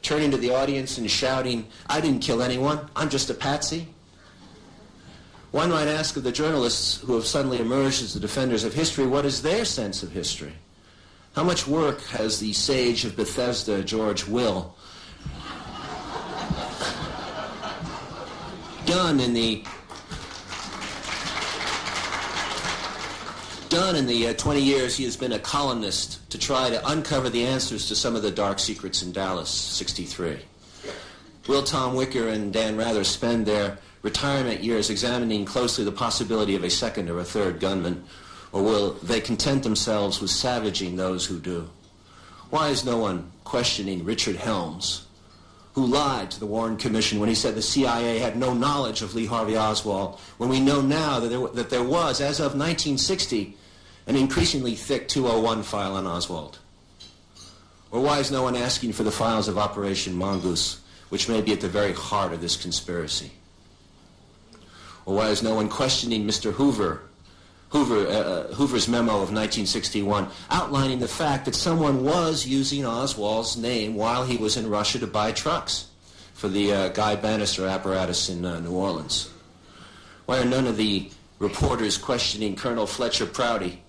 turning to the audience and shouting, "I didn't kill anyone, I'm just a patsy"? One might ask of the journalists who have suddenly emerged as the defenders of history, what is their sense of history? How much work has the sage of Bethesda, George Will, done in the 20 years he has been a columnist to try to uncover the answers to some of the dark secrets in Dallas 63? Will Tom Wicker and Dan Rather spend their retirement years examining closely the possibility of a second or a third gunman, or will they content themselves with savaging those who do? Why is no one questioning Richard Helms, who lied to the Warren Commission when he said the CIA had no knowledge of Lee Harvey Oswald, when we know now that there was, as of 1960, an increasingly thick 201 file on Oswald? Or why is no one asking for the files of Operation Mongoose, which may be at the very heart of this conspiracy? Or why is no one questioning Mr. Hoover's memo of 1961, outlining the fact that someone was using Oswald's name while he was in Russia to buy trucks for the Guy Bannister apparatus in New Orleans? Why are none of the reporters questioning Colonel Fletcher Prouty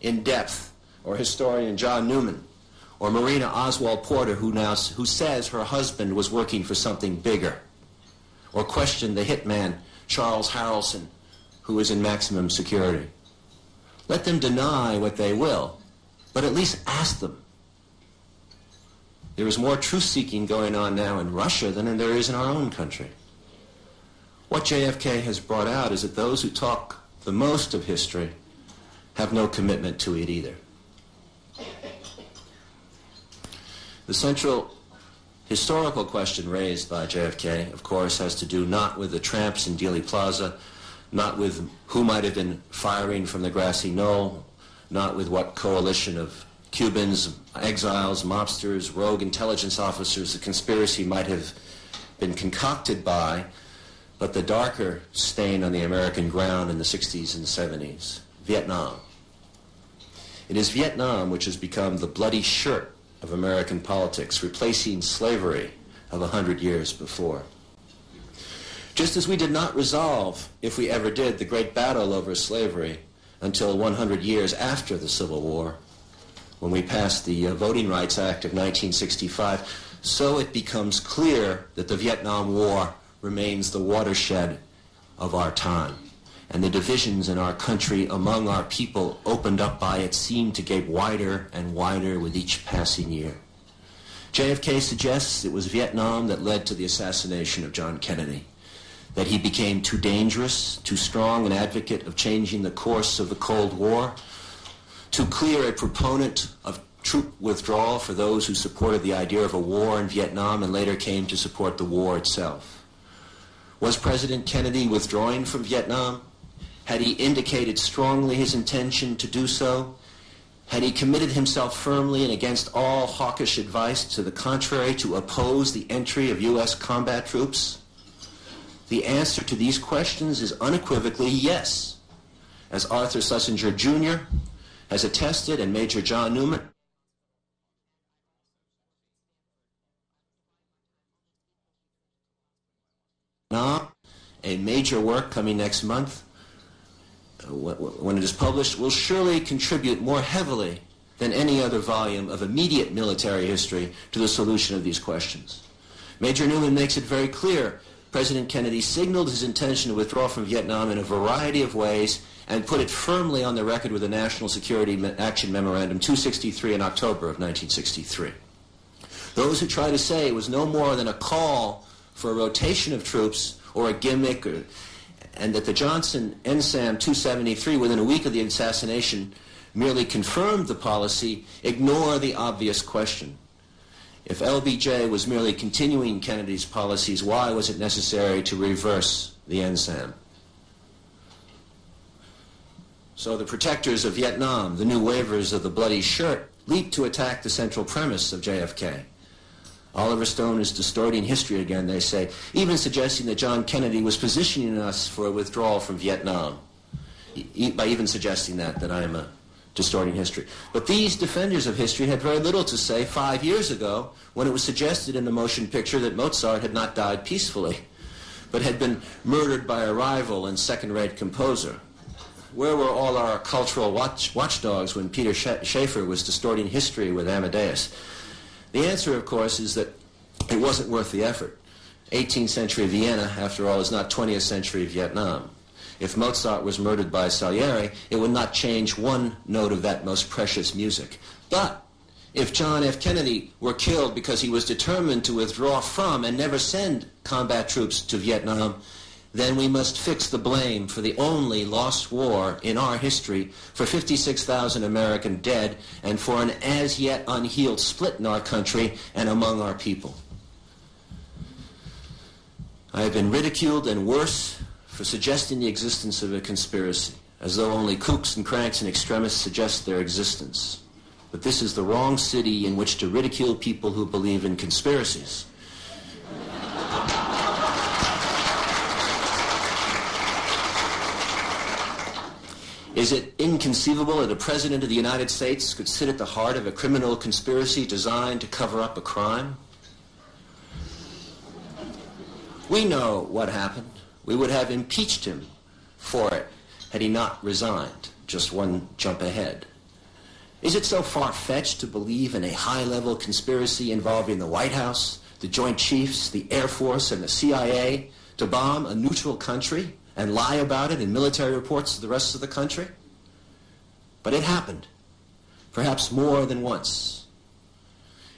in depth, or historian John Newman, or Marina Oswald Porter, who says her husband was working for something bigger, or question the hitman Charles Harrelson, who is in maximum security? Let them deny what they will, but at least ask them. There is more truth-seeking going on now in Russia than there is in our own country. What JFK has brought out is that those who talk the most of history have no commitment to it either. The central historical question raised by JFK, of course, has to do not with the tramps in Dealey Plaza, not with who might have been firing from the grassy knoll, not with what coalition of Cubans, exiles, mobsters, rogue intelligence officers the conspiracy might have been concocted by, but the darker stain on the American ground in the 60s and 70s, Vietnam. It is Vietnam which has become the bloody shirt of American politics, replacing slavery of 100 years before. Just as we did not resolve, if we ever did, the great battle over slavery until 100 years after the Civil War, when we passed the Voting Rights Act of 1965, so it becomes clear that the Vietnam War remains the watershed of our time. And the divisions in our country among our people opened up by it seem to get wider and wider with each passing year. JFK suggests it was Vietnam that led to the assassination of John Kennedy, that he became too dangerous, too strong an advocate of changing the course of the Cold War, too clear a proponent of troop withdrawal for those who supported the idea of a war in Vietnam and later came to support the war itself. Was President Kennedy withdrawing from Vietnam? Had he indicated strongly his intention to do so? Had he committed himself firmly and against all hawkish advice to the contrary to oppose the entry of U.S. combat troops? The answer to these questions is unequivocally yes, as Arthur Schlesinger Jr. has attested and Major John Newman. Now, a major work coming next month, when it is published, will surely contribute more heavily than any other volume of immediate military history to the solution of these questions. Major Newman makes it very clear President Kennedy signaled his intention to withdraw from Vietnam in a variety of ways and put it firmly on the record with the National Security Action Memorandum 263 in October of 1963. Those who try to say it was no more than a call for a rotation of troops or a gimmick, and that the Johnson NSAM 273 within a week of the assassination merely confirmed the policy, ignore the obvious question. If LBJ was merely continuing Kennedy's policies, why was it necessary to reverse the NSAM? So the protectors of Vietnam, the new waivers of the bloody shirt, leaped to attack the central premise of JFK. Oliver Stone is distorting history again, they say, even suggesting that John Kennedy was positioning us for a withdrawal from Vietnam. By even suggesting that I am distorting history. But these defenders of history had very little to say 5 years ago when it was suggested in the motion picture that Mozart had not died peacefully, but had been murdered by a rival and second-rate composer. Where were all our cultural watchdogs when Peter Schaeffer was distorting history with Amadeus? The answer, of course, is that it wasn't worth the effort. 18th century Vienna, after all, is not 20th century Vietnam. If Mozart was murdered by Salieri, it would not change one note of that most precious music. But if John F. Kennedy were killed because he was determined to withdraw from and never send combat troops to Vietnam, then we must fix the blame for the only lost war in our history, for 56,000 American dead, and for an as yet unhealed split in our country and among our people. I have been ridiculed, and worse, for suggesting the existence of a conspiracy, as though only kooks and cranks and extremists suggest their existence. But this is the wrong city in which to ridicule people who believe in conspiracies. Is it inconceivable that a president of the United States could sit at the heart of a criminal conspiracy designed to cover up a crime? We know what happened. We would have impeached him for it had he not resigned, just one jump ahead. Is it so far-fetched to believe in a high-level conspiracy involving the White House, the Joint Chiefs, the Air Force, and the CIA to bomb a neutral country and lie about it in military reports to the rest of the country? But it happened, perhaps more than once.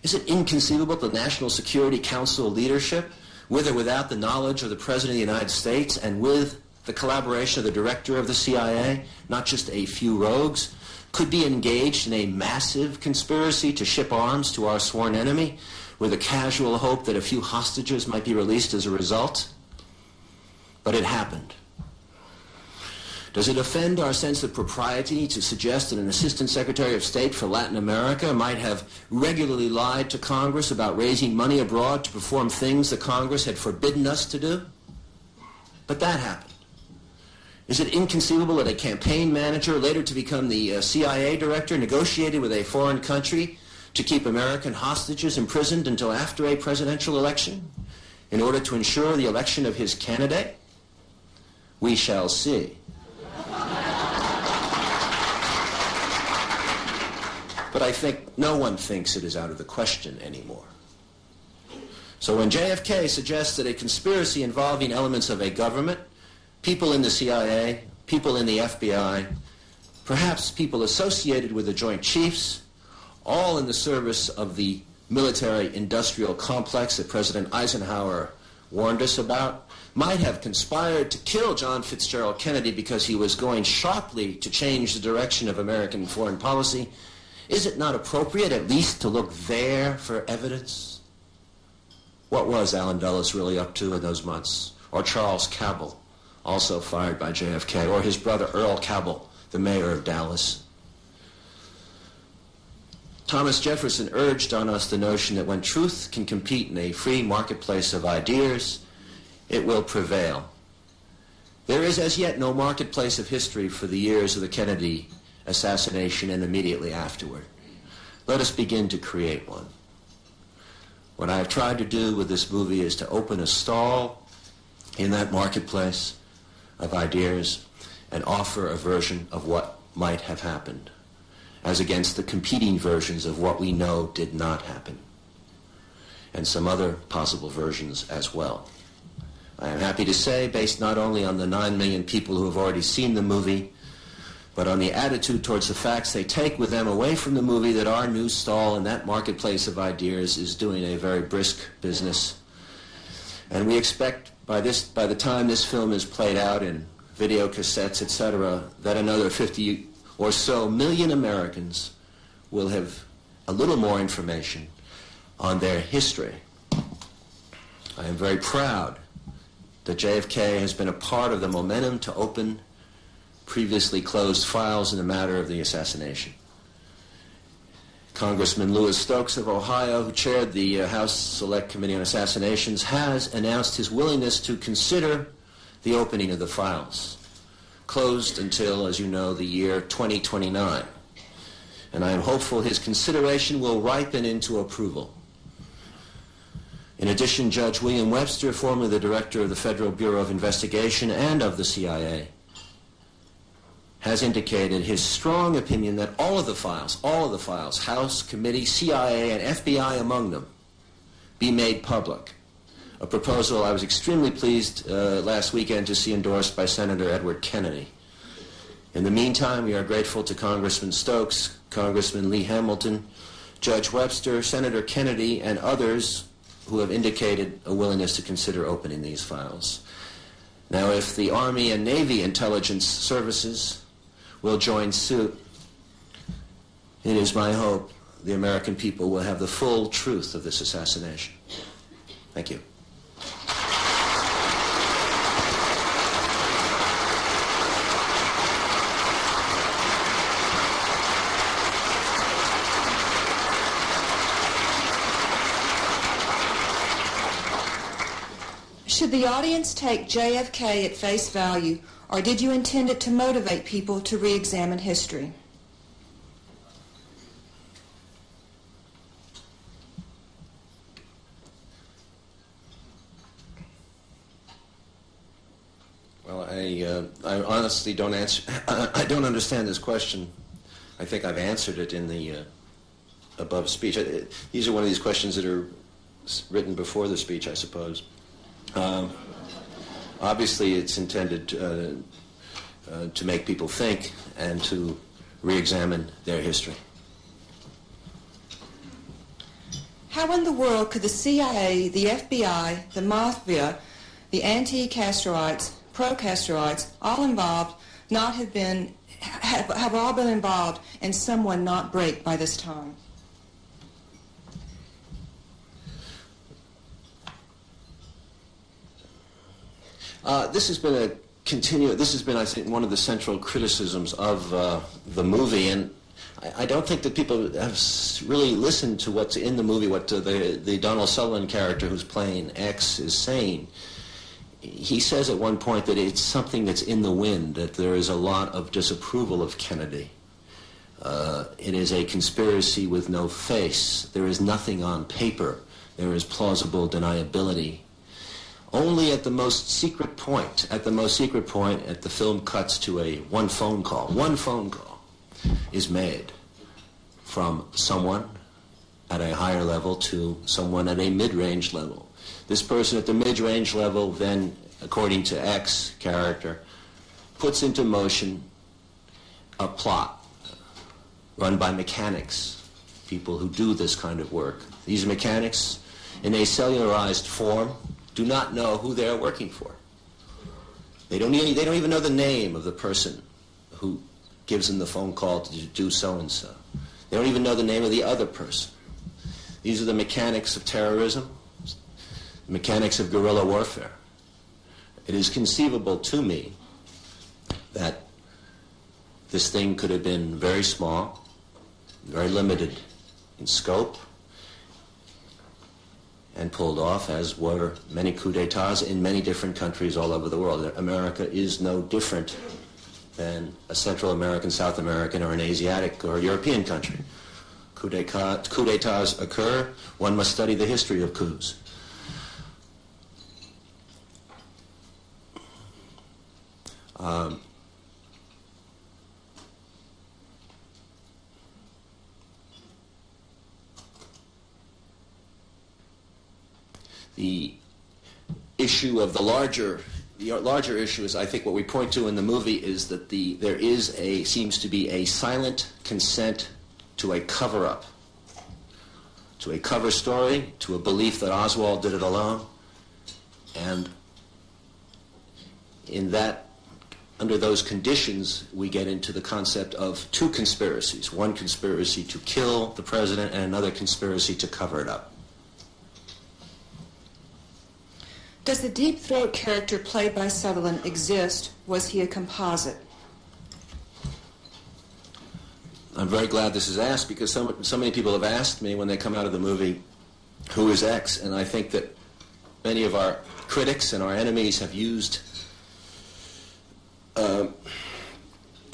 Is it inconceivable that the National Security Council leadership, with or without the knowledge of the President of the United States and with the collaboration of the director of the CIA, not just a few rogues, could be engaged in a massive conspiracy to ship arms to our sworn enemy with a casual hope that a few hostages might be released as a result? But it happened. Does it offend our sense of propriety to suggest that an Assistant Secretary of State for Latin America might have regularly lied to Congress about raising money abroad to perform things that Congress had forbidden us to do? But that happened. Is it inconceivable that a campaign manager, later to become the CIA director, negotiated with a foreign country to keep American hostages imprisoned until after a presidential election in order to ensure the election of his candidate? We shall see. But I think no one thinks it is out of the question anymore. So when JFK suggests that a conspiracy involving elements of a government, people in the CIA, people in the FBI, perhaps people associated with the Joint Chiefs, all in the service of the military-industrial complex that President Eisenhower warned us about, might have conspired to kill John Fitzgerald Kennedy because he was going sharply to change the direction of American foreign policy, is it not appropriate at least to look there for evidence? What was Allen Dulles really up to in those months? Or Charles Cabell, also fired by JFK, or his brother Earl Cabell, the mayor of Dallas? Thomas Jefferson urged on us the notion that when truth can compete in a free marketplace of ideas, it will prevail. There is as yet no marketplace of history for the years of the Kennedy assassination and immediately afterward. Let us begin to create one. What I have tried to do with this movie is to open a stall in that marketplace of ideas and offer a version of what might have happened, as against the competing versions of what we know did not happen, and some other possible versions as well. I am happy to say, based not only on the 9 million people who have already seen the movie, but on the attitude towards the facts they take with them away from the movie, that our new stall in that marketplace of ideas is doing a very brisk business. And we expect by the time this film is played out in video cassettes, etc., that another 50 or so million Americans will have a little more information on their history. I am very proud that JFK has been a part of the momentum to open previously closed files in the matter of the assassination. Congressman Louis Stokes of Ohio, who chaired the House Select Committee on Assassinations, has announced his willingness to consider the opening of the files, closed until, as you know, the year 2029. and I am hopeful his consideration will ripen into approval. In addition, Judge William Webster, formerly the director of the Federal Bureau of Investigation and of the CIA, has indicated his strong opinion that all of the files, House, Committee, CIA, and FBI among them, be made public. A proposal I was extremely pleased last weekend to see endorsed by Senator Edward Kennedy. In the meantime, we are grateful to Congressman Stokes, Congressman Lee Hamilton, Judge Webster, Senator Kennedy, and others who have indicated a willingness to consider opening these files. Now, if the Army and Navy intelligence services will join suit, it is my hope the American people will have the full truth of this assassination. Thank you. Should the audience take JFK at face value, or did you intend it to motivate people to re-examine history? Well, I honestly don't answer. I don't understand this question. I think I've answered it in the above speech. These are one of these questions that are written before the speech, I suppose. Obviously, it's intended to make people think and to re-examine their history. How in the world could the CIA, the FBI, the Mafia, the anti-Castroites, pro-Castroites, all involved, have all been involved and someone not break by this time? This has been, I think, one of the central criticisms of the movie, and I don't think that people have really listened to what's in the movie, what the Donald Sutherland character who's playing X is saying. He says at one point that it's something that's in the wind, that there is a lot of disapproval of Kennedy. It is a conspiracy with no face. There is nothing on paper. There is plausible deniability. Only at the most secret point, the film cuts to one phone call is made from someone at a higher level to someone at a mid-range level. This person at the mid-range level then, according to X character, puts into motion a plot run by mechanics, people who do this kind of work. These mechanics, in a cellularized form, do not know who they're working for. They don't even know the name of the person who gives them the phone call to do so-and-so. They don't even know the name of the other person. These are the mechanics of terrorism, the mechanics of guerrilla warfare. It is conceivable to me that this thing could have been very small, very limited in scope, and pulled off, as were many coups d'etats in many different countries all over the world. America is no different than a Central American, South American, or an Asiatic or European country. Coups d'etats occur. One must study the history of coups. The issue of the larger issue is, I think what we point to in the movie is that there seems to be a silent consent to a cover-up, to a cover story, to a belief that Oswald did it alone, and under those conditions, we get into the concept of two conspiracies. One conspiracy to kill the president and another conspiracy to cover it up. Does the Deep Throat character played by Sutherland exist? Was he a composite? I'm very glad this is asked, because so many people have asked me when they come out of the movie, who is X? And I think that many of our critics and our enemies have used... let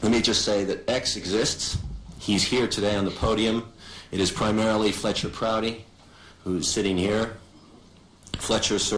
me just say that X exists. He's here today on the podium. It is primarily Fletcher Prouty, who's sitting here. Fletcher served